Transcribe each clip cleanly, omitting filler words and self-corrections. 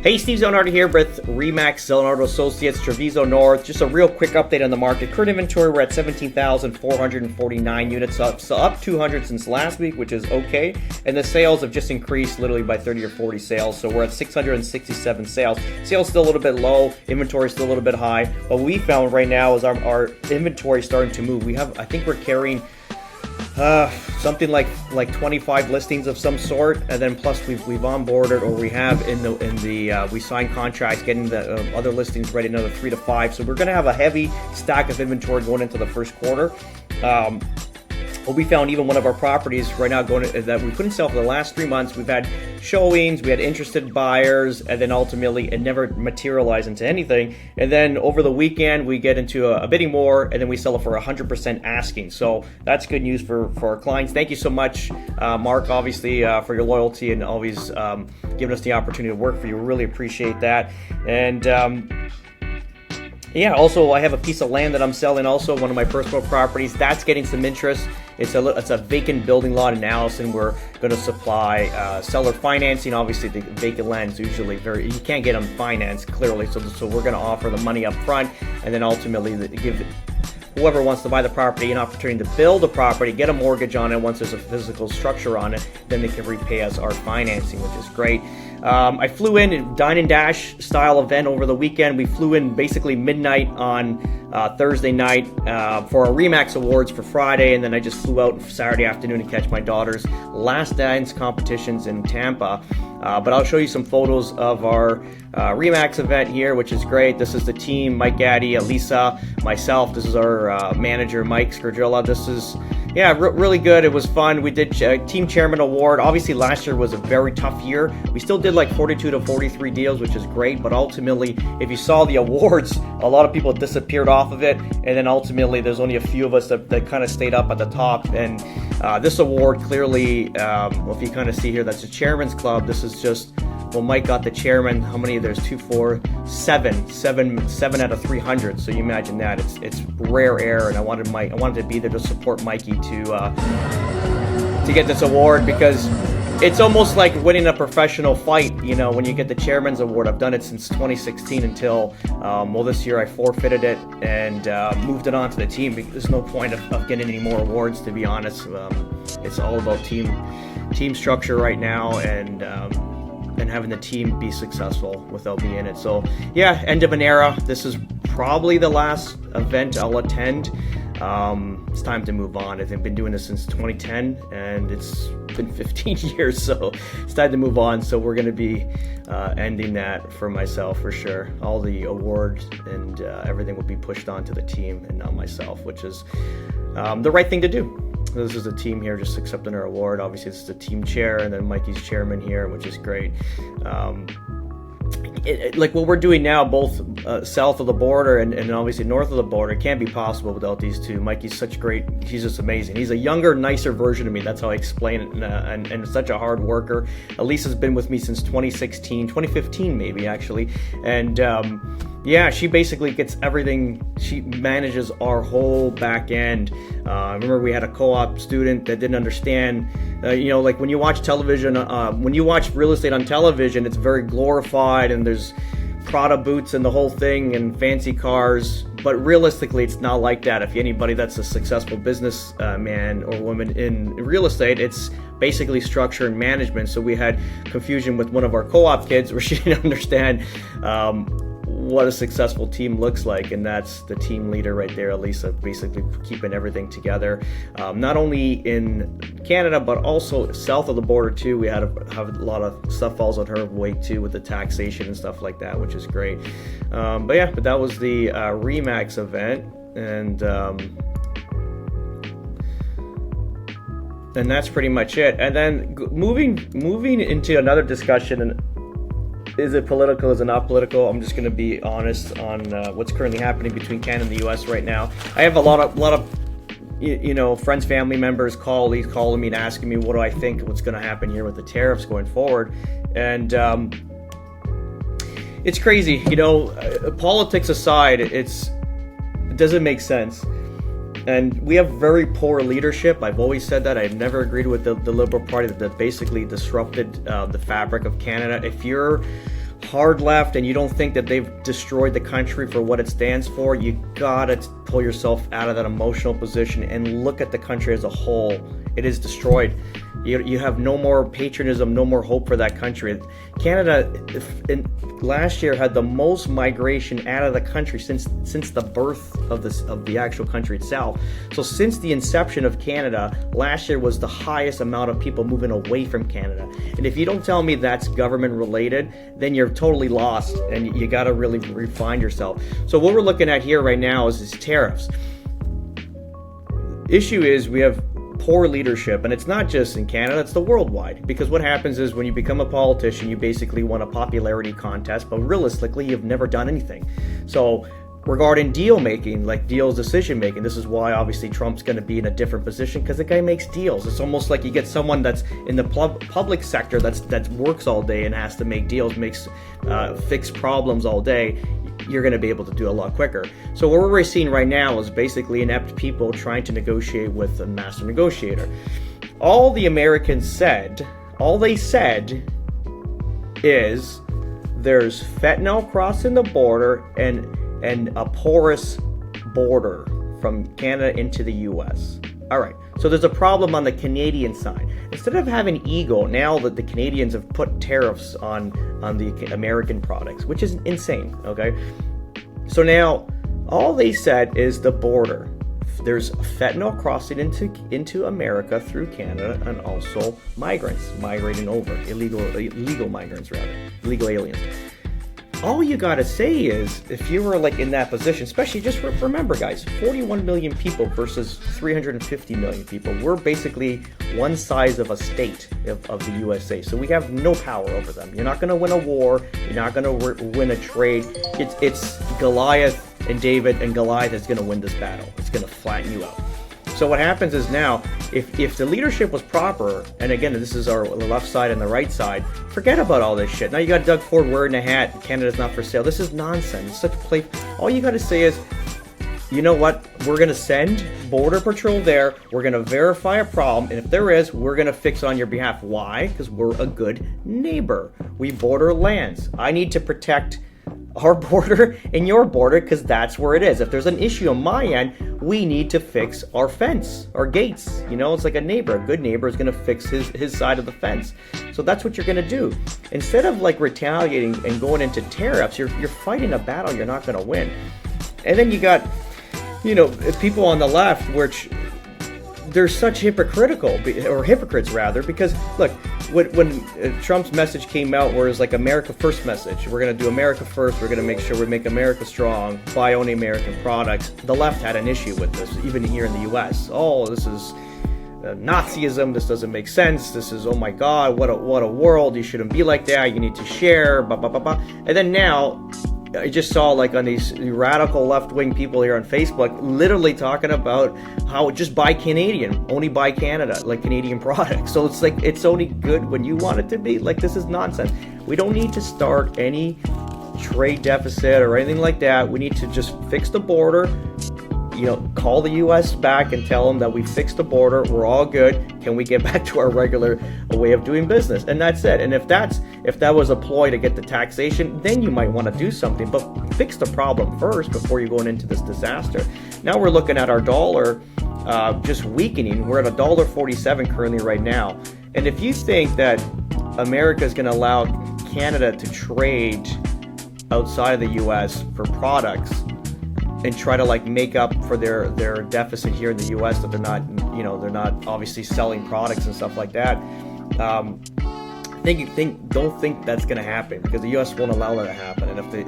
Hey, Steve Zonardo here with Remax Zonardo Associates, Treviso North. Just a real quick update on the market. Current inventory, we're at 17,449 units, up 200 since last week, which is okay. And the sales have just increased literally by 30 or 40 sales. So we're at 667 sales. Sales still a little bit low, inventory still a little bit high. What we found right now is our inventory starting to move. I think we're carrying something like 25 listings of some sort, and then plus we've onboarded, or we have we signed contracts getting the other listings ready, another 3 to 5. So we're going to have a heavy stack of inventory going into the first quarter. What we found, even one of our properties right now that we couldn't sell for the last 3 months. We've had showings, we had interested buyers, and then ultimately it never materialized into anything. And then over the weekend we get into a bidding war, and then we sell it for 100% asking. So that's good news for our clients. Thank you so much, Mark, obviously, for your loyalty and always giving us the opportunity to work for you. We really appreciate that. And yeah, also I have a piece of land that I'm selling, also one of my personal properties that's getting some interest. It's a vacant building lot in Allison. We're going to supply seller financing. Obviously, the vacant land is usually you can't get them financed clearly. So we're going to offer the money up front, and then ultimately give whoever wants to buy the property an opportunity to build a property, get a mortgage on it. Once there's a physical structure on it, then they can repay us our financing, which is great. I flew in a dine and dash style event over the weekend. We flew in basically midnight on Thursday night for our Remax Awards for Friday, and then I just flew out Saturday afternoon to catch my daughter's last dance competitions in Tampa. But I'll show you some photos of our Remax event here, which is great. This is the team: Mike Gaddy, Elisa, myself. This is our manager, Mike Scardrilla. This is really good. It was fun. We did Team Chairman Award. Obviously, last year was a very tough year. We still did like 42 to 43 deals, which is great. But ultimately, if you saw the awards, a lot of people disappeared off of it. And then ultimately, there's only a few of us that kind of stayed up at the top. And this award clearly, if you kind of see here, that's the Chairman's Club. This is just, well, Mike got the chairman. How many? There's 2, 4, 7 out of 300. So you imagine that. It's rare air, and I wanted to be there to support Mikey to get this award, because it's almost like winning a professional fight, when you get the Chairman's Award. I've done it since 2016 until, this year I forfeited it and moved it on to the team. There's no point of getting any more awards, to be honest. It's all about team structure right now, and having the team be successful without me in it. So yeah, end of an era. This is probably the last event I'll attend. It's time to move on. I've been doing this since 2010, and it's been 15 years, so it's time to move on. So we're going to be ending that for myself for sure. All the awards and everything will be pushed onto the team and not myself, which is the right thing to do. This is a team here just accepting our award. Obviously, this is the team chair, and then Mikey's chairman here, which is great. Like what we're doing now, both south of the border and obviously north of the border, can't be possible without these two. Mikey's he's just amazing. He's a younger, nicer version of me. That's how I explain it, and such a hard worker. Elisa's been with me since 2015 maybe, actually. And she basically gets everything. She manages our whole back end. I remember we had a co-op student that didn't understand, like when you watch television, when you watch real estate on television, it's very glorified, and there's Prada boots and the whole thing and fancy cars. But realistically, it's not like that. If anybody that's a successful business man or woman in real estate, it's basically structure and management. So we had confusion with one of our co-op kids where she didn't understand what a successful team looks like, and that's the team leader right there, Elisa, basically keeping everything together, not only in Canada but also south of the border too. We have a lot of stuff falls on her weight too, with the taxation and stuff like that, which is great. But that was the Remax event, and that's pretty much it. And then moving into another discussion, and is it political? Is it not political? I'm just going to be honest on what's currently happening between Canada and the U.S. right now. I have a lot of friends, family members calling me and asking me what do I think what's going to happen here with the tariffs going forward. And it's crazy. Politics aside, it doesn't make sense. And we have very poor leadership. I've always said that. I've never agreed with the Liberal Party that basically disrupted the fabric of Canada. If you're hard left and you don't think that they've destroyed the country for what it stands for, you gotta pull yourself out of that emotional position and look at the country as a whole. It is destroyed. You have no more patriotism, no more hope for that country. Canada last year had the most migration out of the country since the birth of the actual country itself. So since the inception of Canada, last year was the highest amount of people moving away from Canada. And if you don't tell me that's government related, then you're totally lost and you got to really refine yourself. So what we're looking at here right now is tariffs. Issue is we have poor leadership, and it's not just in Canada, it's the worldwide, because what happens is when you become a politician, you basically won a popularity contest, but realistically you've never done anything. So regarding deal making, like deals decision making, this is why obviously Trump's going to be in a different position, because the guy makes deals. It's almost like you get someone that's in the public sector that works all day and has to make deals, fix problems all day. You're going to be able to do a lot quicker. So what we're seeing right now is basically inept people trying to negotiate with a master negotiator. All they said is there's fentanyl crossing the border and a porous border from Canada into the US. All right, so there's a problem on the Canadian side. Instead of having ego, now that the Canadians have put tariffs on the American products, which is insane, okay? So now, all they said is the border. There's fentanyl crossing into America through Canada, and also migrants migrating over, illegal migrants rather, illegal aliens. All you gotta say is, if you were like in that position, especially just remember guys, 41 million people versus 350 million people. We're basically one size of a state of the USA. So we have no power over them. You're not gonna win a war. You're not gonna win a trade. It's Goliath and David, and Goliath is gonna win this battle. It's gonna flatten you out. So what happens is now, if the leadership was proper, and again, this is our left side and the right side, forget about all this shit. Now you got Doug Ford wearing a hat, Canada's not for sale. This is nonsense. It's such play. All you got to say is, you know what? We're going to send Border Patrol there. We're going to verify a problem. And if there is, we're going to fix on your behalf. Why? Because we're a good neighbor. We border lands. I need to protect our border and your border because that's where it is. If there's an issue on my end, we need to fix our fence, our gates. You know, it's like a neighbor. A good neighbor is going to fix his side of the fence. So that's what you're going to do. Instead of like retaliating and going into tariffs, you're fighting a battle you're not going to win. And then you got, you know, people on the left, which they're such hypocrites rather, because look, when Trump's message came out, where it was like America First message, we're going to do America First, we're going to make sure we make America strong, buy only American products, the left had an issue with this, even here in the US. Oh, this is Nazism, this doesn't make sense, this is, oh my God, what a world, you shouldn't be like that, you need to share, blah, blah, blah, blah. And then now, I just saw like on these radical left-wing people here on Facebook literally talking about how just buy Canadian, only buy Canada, like Canadian products. So it's like, it's only good when you want it to be. Like, this is nonsense. We don't need to start any trade deficit or anything like that. We need to just fix the border, you know, call the US back and tell them that we fixed the border, we're all good, can we get back to our regular way of doing business? And that's it. And if that was a ploy to get the taxation, then you might want to do something, but fix the problem first before you're going into this disaster. Now we're looking at our dollar just weakening. We're at $1.47 currently right now. And if you think that America is going to allow Canada to trade outside of the US for products and try to like make up for their deficit here in the US, that they're not obviously selling products and stuff like that, don't think that's going to happen, because the US won't allow that to happen. And if they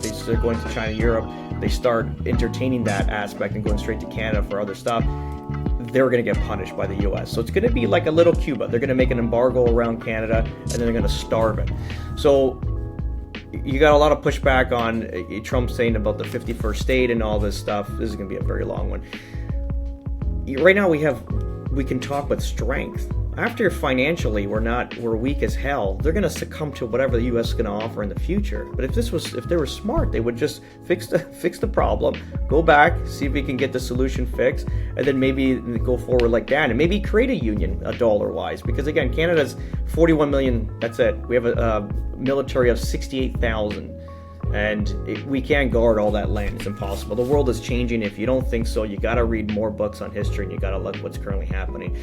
start going to China, Europe, they start entertaining that aspect and going straight to Canada for other stuff, they're going to get punished by the US. So it's going to be like a little Cuba. They're going to make an embargo around Canada, and then they're going to starve it. So you got a lot of pushback on Trump saying about the 51st state and all this stuff. This is going to be a very long one. Right now we can talk with strength. after financially we're weak as hell, they're going to succumb to whatever the U.S. is going to offer in the future. But if they were smart, they would just fix the problem, go back, see if we can get the solution fixed, and then maybe go forward like that, and maybe create a union, dollar-wise. Because again, Canada's 41 million. That's it. We have a military of 68,000. And we can't guard all that land. It's impossible. The world is changing. If you don't think so, you got to read more books on history, and you got to look what's currently happening.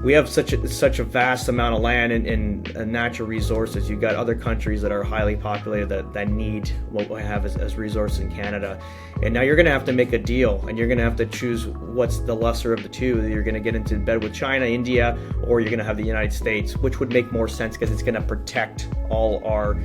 We have such a vast amount of land and natural resources. You've got other countries that are highly populated that need what we have as resources in Canada. And now you're going to have to make a deal, and you're going to have to choose what's the lesser of the two. You're going to get into bed with China, India, or you're going to have the United States, which would make more sense because it's going to protect all our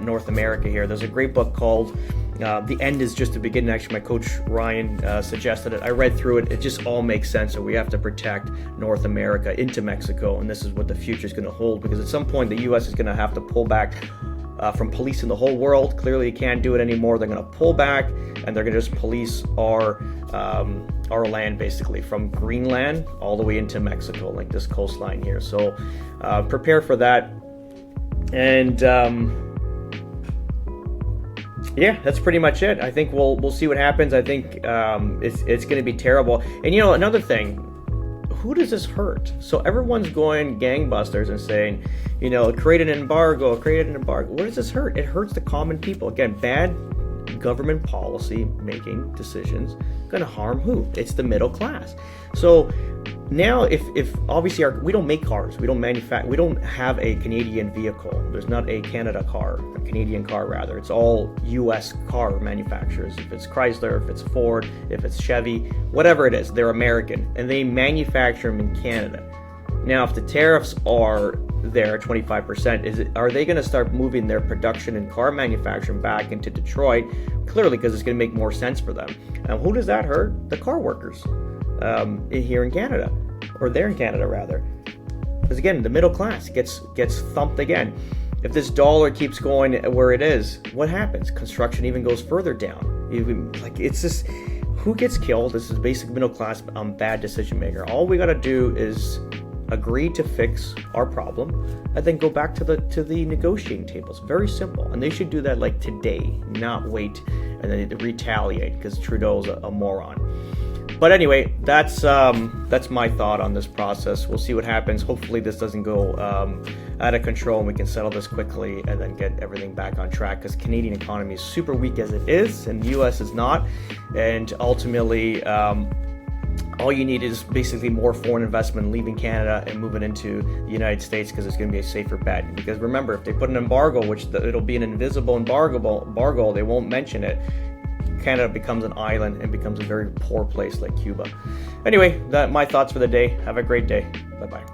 North America here. There's a great book called The End is Just the Beginning. Actually, my coach Ryan suggested it. I read through it. It just all makes sense. So we have to protect North America into Mexico, and this is what the future is going to hold, because at some point the U.S. is going to have to pull back from policing the whole world. Clearly, you can't do it anymore. They're going to pull back, and they're going to just police our land, basically, from Greenland all the way into Mexico, like this coastline here. So prepare for that. And yeah, that's pretty much it. I think we'll see what happens. I think it's going to be terrible. And another thing, who does this hurt? So everyone's going gangbusters and saying, create an embargo. What does this hurt? It hurts the common people. Again, bad government policy making decisions going to harm who? It's the middle class. So now, if obviously we don't make cars, we don't manufacture, we don't have a Canadian vehicle. There's not a Canadian car rather. It's all U.S. car manufacturers. If it's Chrysler, if it's Ford, if it's Chevy, whatever it is, they're American, and they manufacture them in Canada. Now, if the tariffs are there, 25%, are they going to start moving their production and car manufacturing back into Detroit? Clearly, because it's going to make more sense for them. And who does that hurt? The car workers here in Canada, or there in Canada rather. Because again, the middle class gets thumped again. If this dollar keeps going where it is, what happens? Construction even goes further down. It's just, who gets killed? This is basic middle class bad decision maker. All we got to do is agree to fix our problem, and then go back to the negotiating table. It's very simple, and they should do that like today, not wait and then retaliate because Trudeau's a moron. But anyway, that's my thought on this process. We'll see what happens. Hopefully this doesn't go out of control, and we can settle this quickly and then get everything back on track, because Canadian economy is super weak as it is, and the U.S. is not. And ultimately, all you need is basically more foreign investment leaving Canada and moving into the United States, because it's going to be a safer bet. Because remember, if they put an embargo, it'll be an invisible embargo, they won't mention it, Canada becomes an island and becomes a very poor place like Cuba. Anyway, my thoughts for the day. Have a great day. Bye-bye.